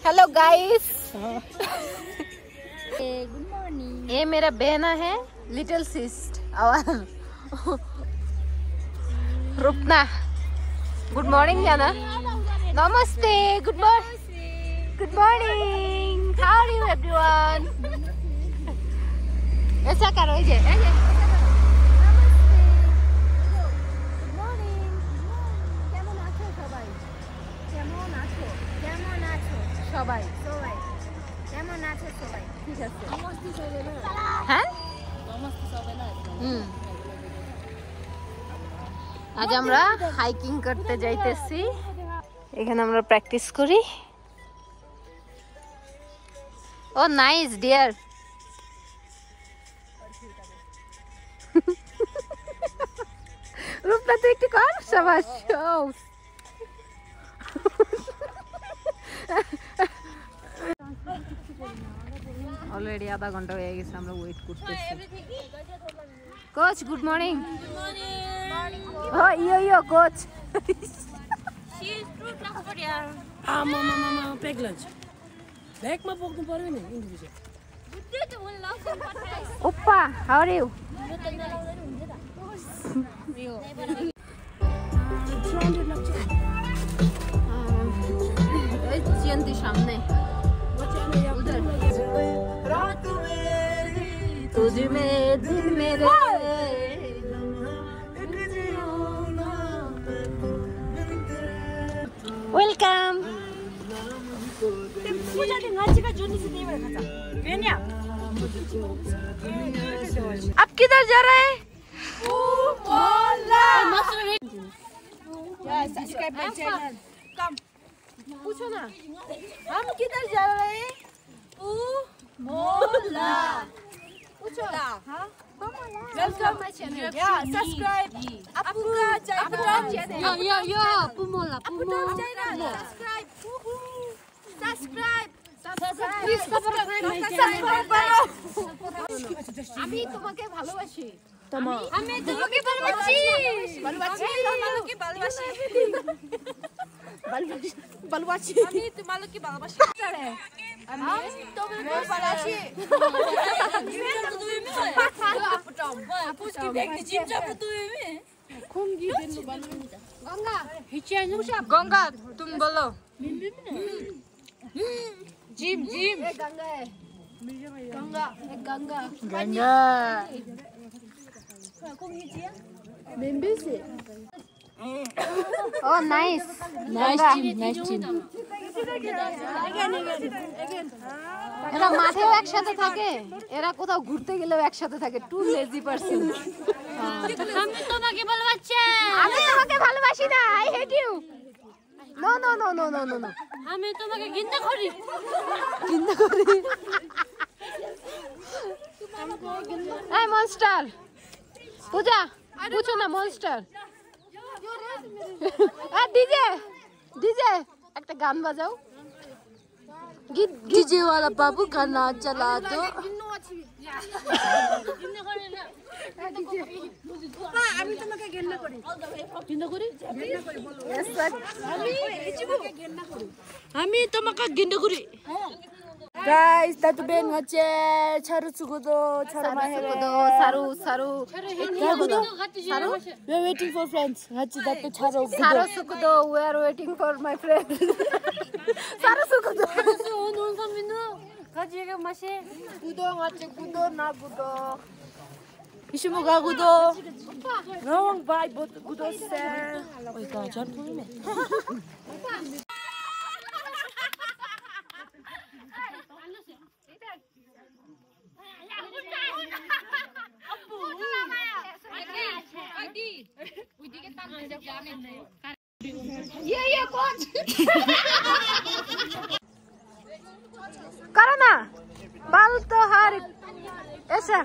Hello guys, good morning. ये मेरा बहना है लिटिल सिस्ट और रुपना। गुड मॉर्निंग जाना। नमस्ते, good morning, how are you everyone. ऐसा करो, সবাই কেমন আছে সবাই? ঠিক আছে, হ্যাঁ। আজ আমরা হাইকিং করতে যাইতেছি। এখানে আমরা প্র্যাকটিস করি। ও নাইস ডিয়ার। রূপনা তুই একটু কর, সাবাস। অলরেডি আধা ঘন্টা হয়ে গেছে, আমরা ওয়েট করতেছি। Coach good morning. Oh yo coach. ওপ্পা, হাউ আর ইউ? চিয়ন্তি সামনে। तुझ में दिल मेरे वेलकम। आप किधर जा रहे हैं? पूछो ना, हम किधर जा रहे हैं? Welcome my channel. Yeah, subscribe. Apuka channel. Yo, Pumola. Subscribe. Please subscribe my channel. আমি তোমাকে ভালোবাসি। আমি তোমাকে ভালোবাসি। আমি তোমাকে ভালোবাসি। गंगा तुम बोलो। Gym Ganga Oh, nice team. এরা মাঠেও একসাথে থাকে, এরা কোথাও ঘুরতে গেলেও একসাথে থাকে। Too lazy person. আমি তোমাকে ভালোবাসি। আমি তোমাকে ভালোবাসি না, আই হেট ইউ। নো। আমি তোমাকে ঘৃণা করি। এই মনস্টার পূজা, पूछो ना মনস্টার। ডিজে একটা গান বাজাও। डीजे वाला बाबू गाना चला दो। আমি তোমাকে ঘৃণা করি। আমি তোমাকে ঘৃণা করি। Guys, tatu ben ngache charu sugudo charu mahere saru saru. We are waiting for friends. Ngache tatu charu sugudo. We are waiting for my friend. Saru sugudo. 오늘 선민우 가지가 맛이. 구도 ngache 구도 na gudo. Ishimu ga gudo. Nawang bai gudo se. Oi ka jan puime. ये कौन करो ना, बाल तो हर ऐसा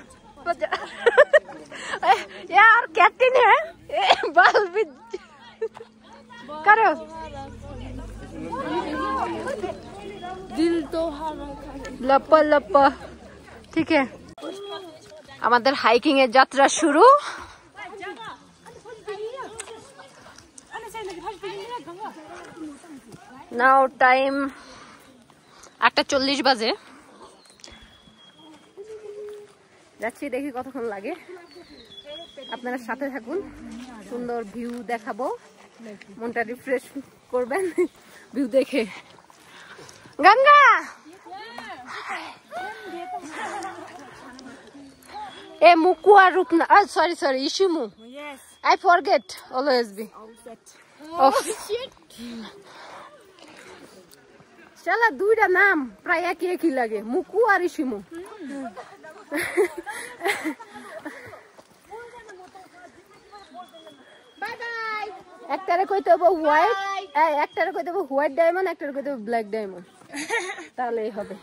यार captain है, बाल भी करो। दिल तो लप्पा ठीक है। আমাদের হাইকিং এর যাত্রা শুরু। Now time 8:40 বাজে, যাচ্ছি, দেখি কতক্ষণ লাগে। আপনারা সাথে থাকুন, সুন্দর ভিউ দেখাবো, মনটা রিফ্রেশ করবেন ভিউ দেখে। গঙ্গা এ মুকুয়া রূপনা, সরি ইসুমু, I forget always be. Oh shit. শালা দুইটা নাম প্রায় একই লাগে, মুকু আর ইসুমু। একটারে কইতে হবে হোয়াইট, একটারে কইতে হবে হোয়াইট ডায়মন্ড, একটারে কইতে হবে ব্ল্যাক ডায়মন্ড, তাহলেই হবে।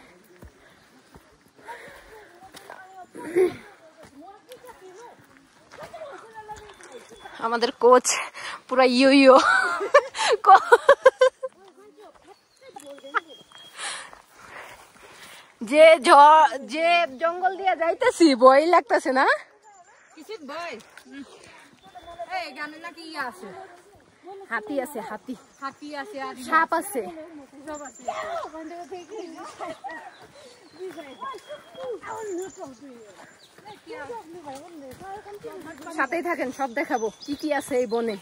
আমাদের কোচ পুরা ইয়ো যে জঙ্গল দিয়ে যাইতেছি ভয় লাগতেছে না? কিসের ভয়? এখানে নাকি আছে, হাতি আছে, হাতি আছে আর সাপ আছে। সাথেই থাকেন, সব দেখাবো কি কি আছে এই বনে।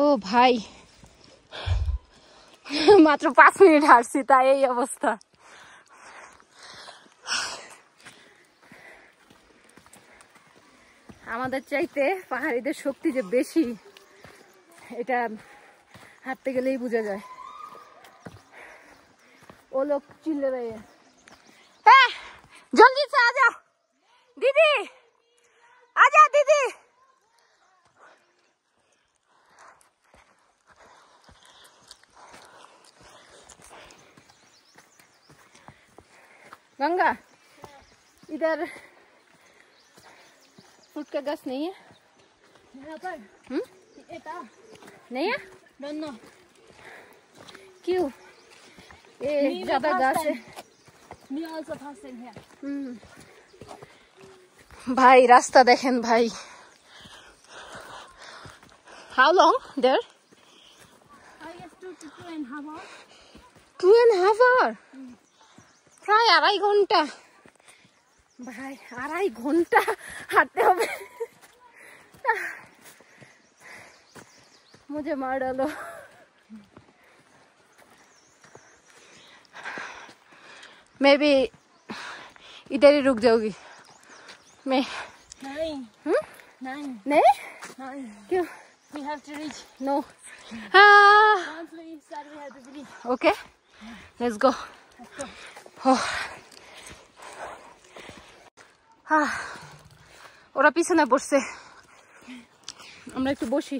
ও ভাই, মাত্র 5 মিনিট হাঁটছি, তাই এই অবস্থা। আমাদের চাইতে পাহাড়িদের শক্তি যে বেশি, এটা হাঁটতে গেলেই বোঝা যায়। ও লোক চিল্লে রয়ে, হ্যাঁ জলদি से आ जाओ दीदी, आ जा दीदी। गंगा इधर फ्रूट का गाछ नहीं है? नहीं है? क्यों? ये ज्यादा गाछ है। भाई रास्ता देखें भाई, how long there? I guess 2.5 hours. 2.5 hours? প্রায় 2.5 ঘন্টা ভাই, 2.5 ঘন্টা হাঁটতে হবে। मुझे मार डालो। मैं भी इधर ही रुक जाऊंगी मैं। नहीं, नहीं नहीं, क्यों? we have to reach. No. Once we start, we have to finish. Okay, let's go. ওরা পিছনে বসছে, আমরা একটু বসি।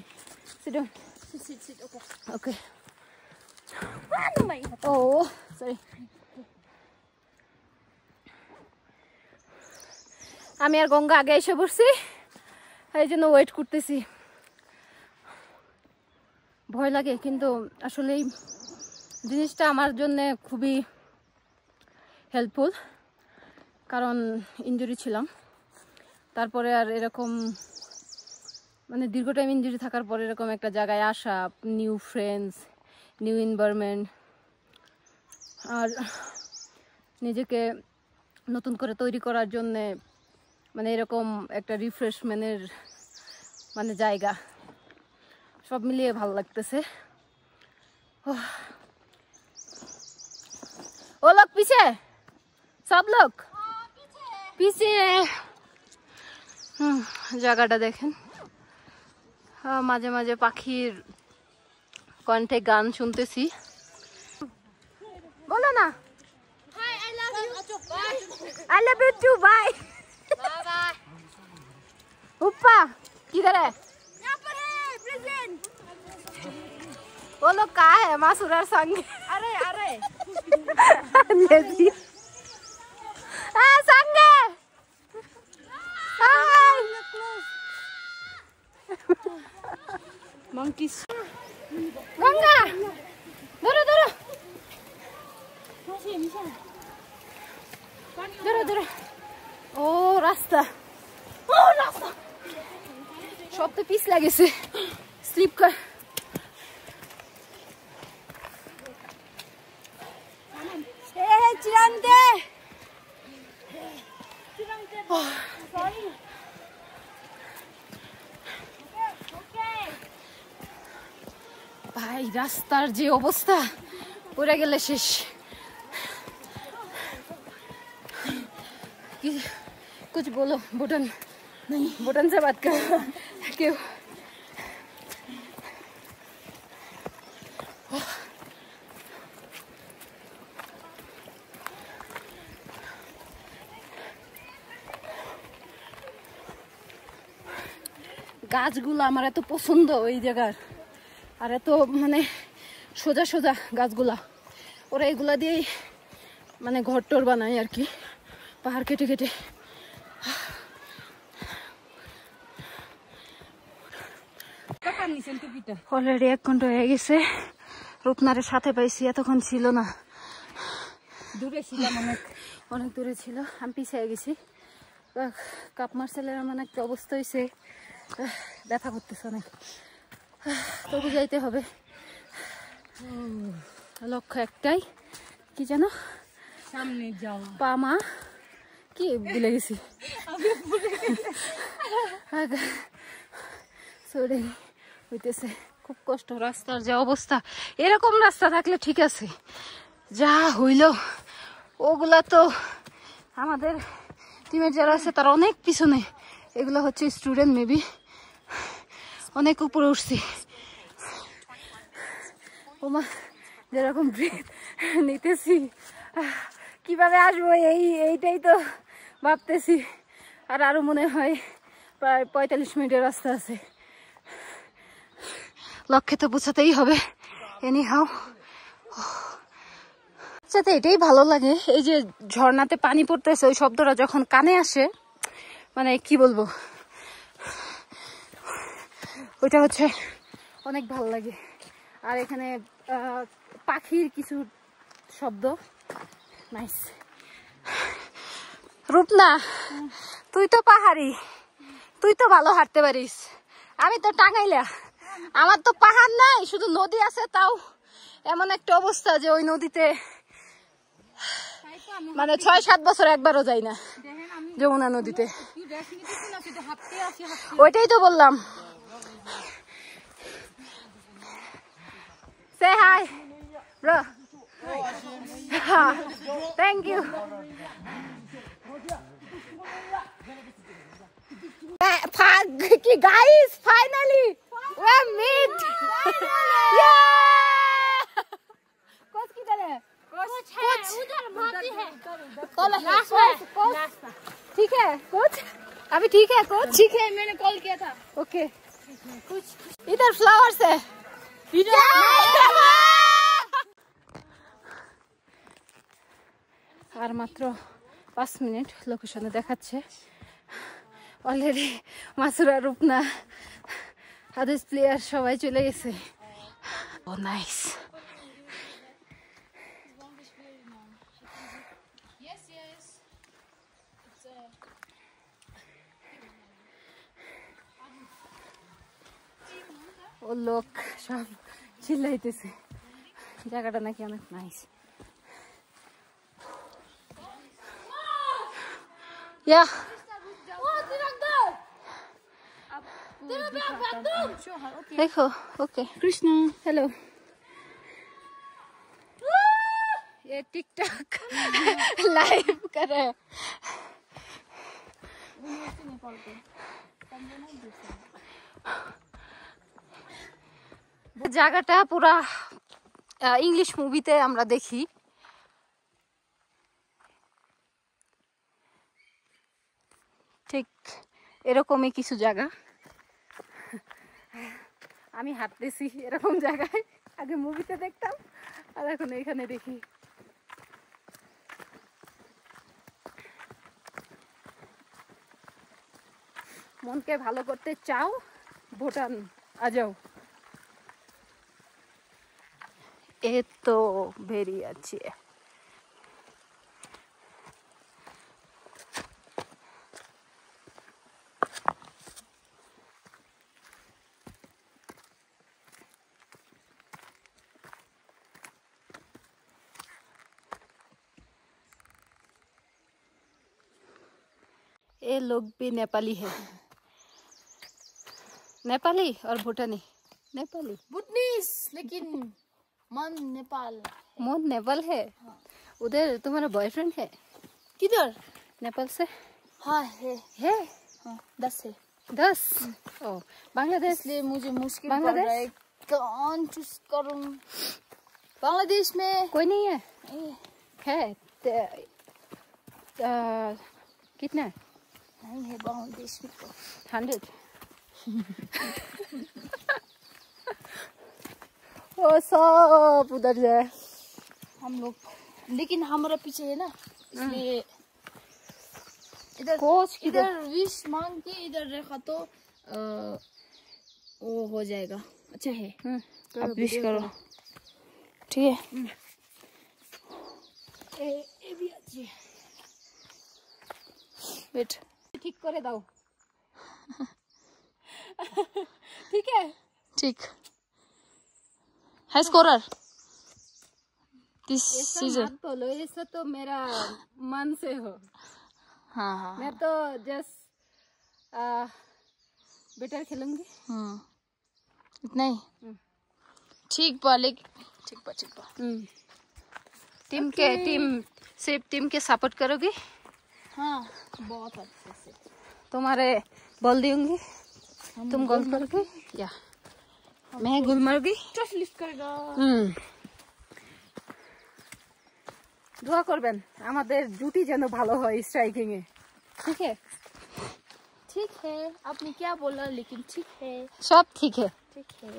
Sit down. Sit. Okay. Okay. Oh, sorry. আমি আর গঙ্গা আগে এসে বসছি, এই জন্য ওয়েট করতেছি। ভয় লাগে, কিন্তু আসলে এই জিনিসটা আমার জন্য খুবই হেল্পফুল, কারণ ইনজুরি ছিলাম, তারপরে আর এরকম মানে দীর্ঘ টাইম ইনজুরি থাকার পরে এরকম একটা জায়গায় আসা, নিউ ফ্রেন্ডস, নিউ এনভায়রনমেন্ট, আর নিজেকে নতুন করে তৈরি করার জন্যে মানে এরকম একটা রিফ্রেশমেন্টের মানে জায়গা, সব মিলিয়ে ভালো লাগতেছে। ও লোক পিছে, সব লোক পিছে। জায়গাটা দেখেন, মাঝে মাঝে পাখির কণ্ঠে গান শুনতেছি। बोलो ना, Hi, I love you. I love you too, bye. Bye bye. ऊप्पा किधर है? यहाँ पर है प्रेजेंट. वो लोग कहाँ है? मासूरार संग अरे लेती संग monkeys. गंगा धरो धरो ধরো ধরো। ও রাস্তা, সব তো পিছলা গেছে, স্লিপ কর। Chirante. Sorry. Okay. ভাই রাস্তার যে অবস্থা পড়ে গেলে শেষ কি कुछ बोलो भूटान नहीं भूटान से बात करो क्यों গাছগুলো আমার এত পছন্দ ওই জায়গার আর এত মানে সোজা সোজা গাছগুলা ওরা এগুলা দিয়ে মানে ঘর টর বানায় আর কি পাহাড় কেটে কেটে অলরেডি 1 ঘন্টা হয়ে গেছে রূপনারের সাথে পাইছি এতক্ষণ ছিল না দূরে ছিলাম অনেক দূরে ছিল আমি পিছিয়ে গেছি কাপ মার্সেলের এমন একটা অবস্থা হয়েছে ব্যথা করতেছে অনেক তবু যাইতে হবে লক্ষ্য একটাই কি জানো সামনে যাও পামা কি ভুলে গেছি সরে হইতেছে খুব কষ্ট রাস্তার যে অবস্থা এরকম রাস্তা থাকলে ঠিক আছে যা হইল ওগুলা তো আমাদের টিমের যারা আছে তারা অনেক পিছনে এগুলো হচ্ছে স্টুডেন্ট মেবি অনেক উপরে উঠছি ওমা যেরকম ব্রেথ নিতেছি কিভাবে আসবো এইটাই তো ভাবতেছি আর আরো মনে হয় প্রায় 45 মিনিটের রাস্তা আছে লক্ষ্যে তো পৌঁছাতেই হবে এনি হাও সাথে এটাই ভালো লাগে এই যে ঝর্ণাতে পানি পড়তেছে ওই শব্দটা যখন কানে আসে মানে কি বলবো ওইটা হচ্ছে অনেক ভালো লাগে আর এখানে পাখির কিছু শব্দ নাইস রূপনা তুই তো পাহাড়ি তুই তো ভালো হাঁটতে পারিস আমি তো টাঙ্গাইলা আমার তো পাহাড় নাই শুধু নদী আছে তাও এমন একটা অবস্থা যে ওই নদীতে মানে 6-7 বছর একবারও যাই না যমুনা নদীতে ওইটাই তো বললাম Say hi, bro. Thank you. Guys, finally, we meet. Yeah. Coach किधर है? कुछ है उधर भाती है कॉल लास्ट में ठीक है कोच अभी ठीक है कोच ठीक है मैंने कॉल किया था ओके कुछ इधर फ्लावर्स है আর মাত্র 5 মিনিট লোকেশনে দেখাচ্ছে already Masura Rupna others player সবাই চলে গেছে ও নাইস ও লোক সব চিল্লাইতেছে জায়গাটা নাকি অনেক নাইস या देखो ओके कृष्णा हेलो ये टिकटॉक लाइव कर रहे हैं জায়গাটা পুরা ইংলিশ মুভিতে আমরা দেখি ঠিক এরকমই কিছু জায়গা আমি হাঁটতেছি এরকম জায়গায় আগে মুভিতে দেখতাম আর এখন এখানে দেখি মনকে ভালো করতে চাও ভুটান আজাও এ তো বেরিয়ে আছে ये लोग भी नेपाली है, नेपाली और भूटानी। नेपाली भूटनीस लेकिन मन नेपाल। मन नेपाल है। उधर तुम्हारा बॉयफ्रेंड है किधर? नेपाल से? हाँ है। हाँ 10 है। 10? ओ बांग्लादेश। इसलिए मुझे मुश्किल पड़ रहा है कौन चूज करूं। बांग्लादेश में कोई नहीं है? है कितना है? नहीं है बांग्लादेश में तो 100। ओ सब उधर जाए हम लोग, लेकिन हमारा पीछे है ना, इसलिए इधर कोच इधर विश मांग के इधर रखा तो वो हो जाएगा। अच्छा है, आप विश करो। ठीक है। ए भी अच्छी है। वेट, ठीक करे दाओ। ठीक है, ठीक है। Scorer this season. मत बोलो, ऐसा तो मेरा मन से हो। हाँ हाँ मैं तो जस्ट बेटर खेलूंगी। इतना ही ठीक बा, लेकिन ठीक बा। सिर्फ टीम के सपोर्ट करोगी? हाँ बहुत अच्छे से। तुम्हारे बॉल दूंगी, तुम गोल करोगे या मैं गोल मारूंगी। ट्रस्ट लिफ्ट करेगा। দোয়া করবেন আমাদের জুটি যেন ভালো হয় স্ট্রাইকিং এ। ঠিক है? ठीक है, आपने क्या बोला, लेकिन ठीक है। सब ठीक है। ठीक है।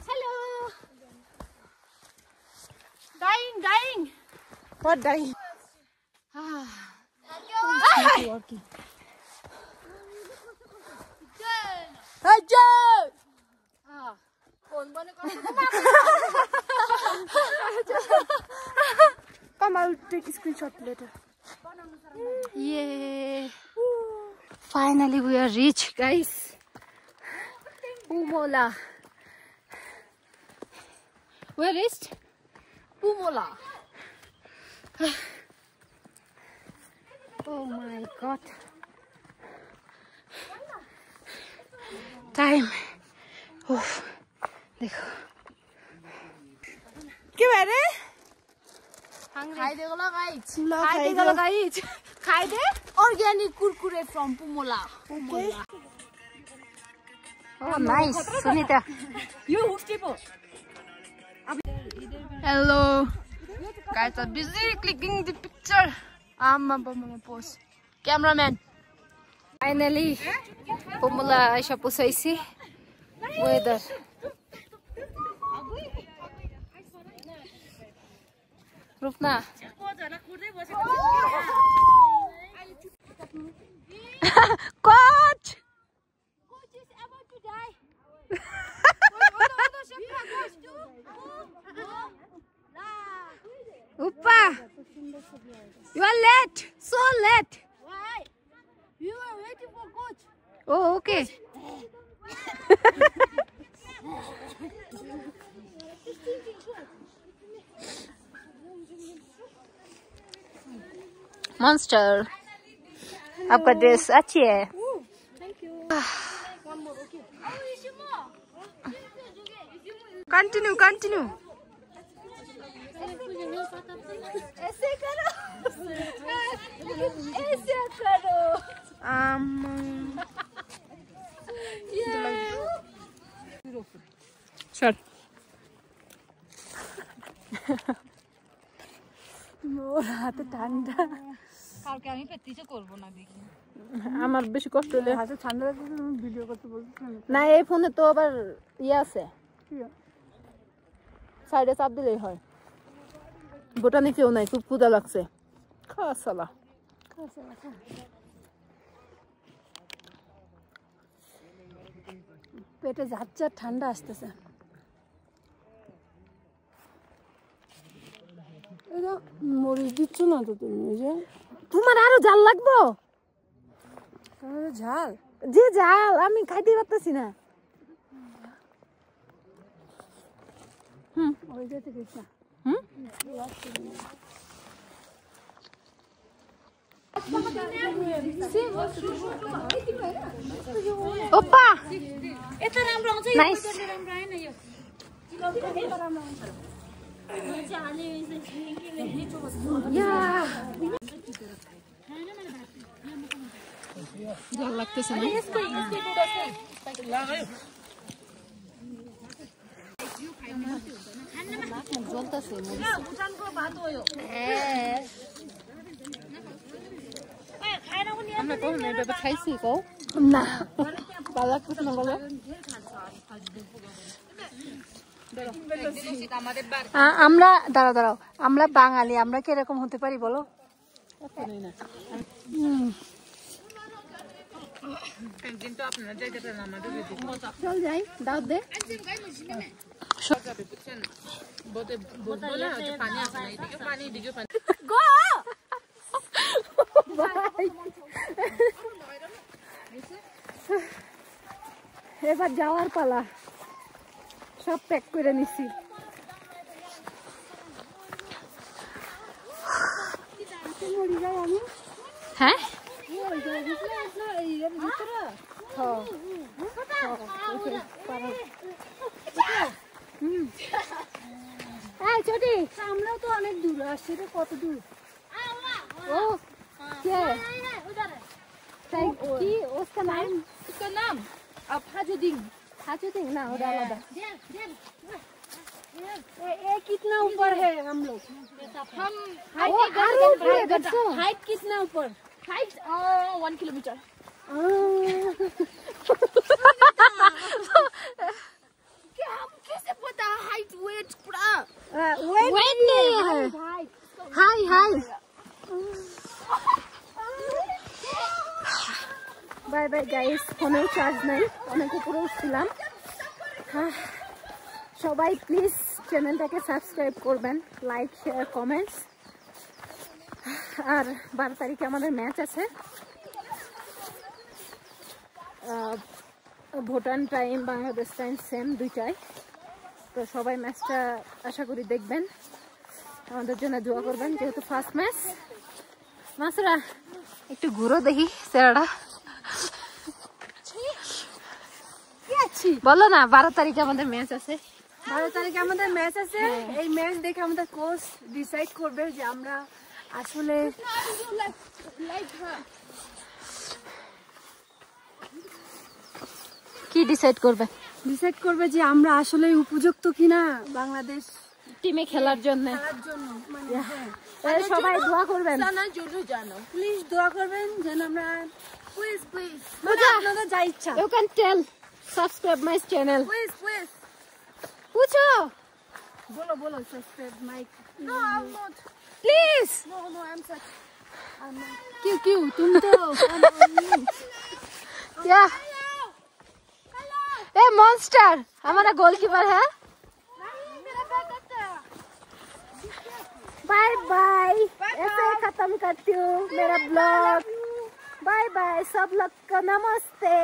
Hello dying what dying? Phone बंद कर। Come, I'll take a screenshot later. Yeah, finally we are rich, guys. Pumola, we reached Pumola. Oh my god, time. देखो क्या कह रहे? खाई देगा गाइस। खाई देगा गाइस। खाई दे ऑर्गेनिक कुरकुरे फ्रॉम पुमोला। oh nice Sunita. You who's people? Hello guys, are busy clicking the picture. I'm pose cameraman. Finally Pumola Aisha pusaisi weather. Rupna coach Coach is about to die. Uppa, you are late, so late. Why? You are waiting for coach. Oh okay. Monster, आपका dress अच्छी है। Continue. ऐसे करो। ऐसे करो। चल মোর হাতে ঠান্ডা। কালকে আমি প্র্যাকটিসও করব না দেখি। আমার বেশি কষ্ট হলে হাতে ঠান্ডা লাগছে, তুমি ভিডিও করতে বলছো না। এই ফোনে তো আবার ইয়ে আছে, সাইডে চাপ দিলেই হয়। বোটানি কেউ নাই, খুব ক্ষুধা লাগছে। খাওয়া সালা পেটে যাচ্ছে, ঠান্ডা আসতেছে। মরিচ দিচ্ছ না তো তুমি? যে তোমার আরো ঝাল লাগবো? ঝাল যে ঝাল আমি খাইতে পারতেছি না। ওই যেতে গেছে। ओप्पा नाइस जल लाग्दैछ नि खाइसकेको আমরা দাঁড়াও দাঁড়াও আমরা বাঙালি আমরা কি এরকম হতে পারি বলো চল যাই দাওয়াত দে এবার যাওয়ার পালা সব প্যাক করে নিছি হ্যাঁ ছোটি আমরাও তো অনেক দূর আসছি রে কত দূর ও কে কি उसका नाम अब हाजुदिंग ना उधर आलादा ये कितना ऊपर है हम लोग हम हाइट कितना ऊपर हाइट 1 किलोमीटर क्या हम कैसे पता हाइट वेट पूरा वेट नहीं है hi hi bye bye guys फोनेও চার্জ নাই অনেক উপরে উঠছিলাম সবাই প্লিজ চ্যানেলটাকে সাবস্ক্রাইব করবেন লাইক শেয়ার কমেন্টস আর 12 তারিখে আমাদের ম্যাচ আছে Bhutan time Bangladesh time same দুইটাই তো সবাই ম্যাচটা আশা করি দেখবেন আমাদের জন্য দোয়া করবেন যেহেতু ফার্স্ট ম্যাচ মাসরা একটু ঘুরো দেখি চেহারাটা বলো না 12 তারিখে আমাদের ম্যাচ আছে 12 তারিখে আমাদের ম্যাচ আছে এই ম্যাচ দেখে আমাদের কোচ ডিসাইড করবে যে আমরা আসলে কি ডিসাইড করবে যে আমরা আসলে উপযুক্ত কিনা বাংলাদেশ টিমে খেলার জন্য সবাই দোয়া করবেন প্লিজ দোয়া করবেন যেন আমরা প্লিজ মানে আপনাদের যা ইচ্ছা you can tell subscribe my channel please पूछो बोलो subscribe my No, I'm not. Please No, I'm such क्यों तुम तो क्या ए मॉन्स्टर हमारा गोलकीपर है बाय बाय ऐसे खत्म करती हूँ मेरा ब्लॉग बाय बाय सब लोग को नमस्ते